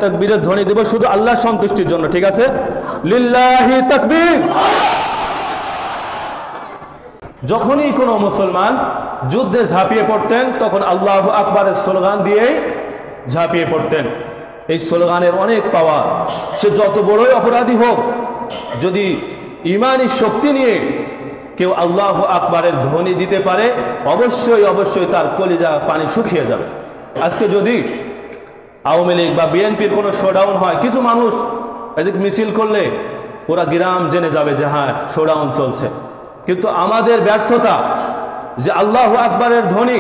তাকবীরের ধ্বনি দেব শুধু আল্লাহর সন্তুষ্টির জন্য, ঠিক আছে? লিল্লাহি তাকবীর। যখনই কোনো মুসলমান যুদ্ধে ঝাঁপিয়ে পড়তেন তখন আল্লাহু আকবারের স্লোগান দিয়েই ঝাঁপিয়ে পড়তেন। এই স্লোগানের অনেক পাওয়ার। সে যত বড়ই অপরাধী হোক, যদি ঈমানী শক্তি নিয়ে কেউ আল্লাহু আকবারের ধ্বনি দিতে পারে, অবশ্যই অবশ্যই তার কলিজা পানি শুকিয়ে যাবে। আজকে যদি আওয়ামী লীগ বা বিএনপির কোনো শোডাউন হয়, কিছু মানুষ এদিকে মিছিল করলে ওরা গ্রাম জেনে যাবে যে হ্যাঁ শোডাউন চলছে। কিন্তু আমাদের ব্যর্থতা যে আল্লাহু আকবারের ধ্বনি,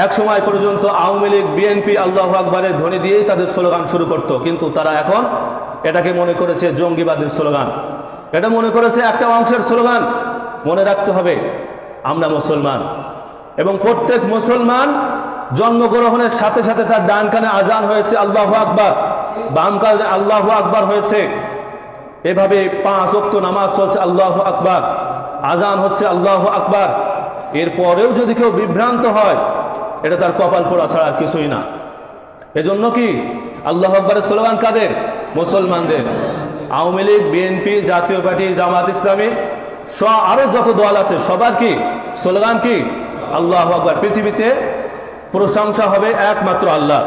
এক সময় পর্যন্ত আওয়ামী লীগ বিএনপি আল্লাহু আকবারের ধ্বনি দিয়েই তাদের স্লোগান শুরু করত, কিন্তু তারা এখন এটাকে মনে করেছে জঙ্গিবাদের স্লোগান, এটা মনে করেছে একটা অংশের স্লোগান। মনে রাখতে হবে আমরা মুসলমান, এবং প্রত্যেক মুসলমান জন্মগ্রহণের সাথে সাথে তার ডান কানে আজান হয়েছে আল্লাহু আকবার, বাম কানে আল্লাহু আকবার হয়েছে। এভাবে 5 ওয়াক্ত নামাজ চলছে আল্লাহু আকবার, আজান হচ্ছে আল্লাহু আকবার। এরপরেও যদি কেউ বিভ্রান্ত হয়, এটা তার কপাল পোড়া ছাড়া কিছুই না। এজন্য কি আল্লাহু আকবারের স্লোগান কাদের? মুসলমানদের। আওয়ামী লীগ বিএনপি জাতীয় পার্টি জামাত ইসলামী আরো যত দল আছে সবার কি স্লোগান কি? আল্লাহু আকবার। পৃথিবীতে প্রশংসা হবে একমাত্র আল্লাহ।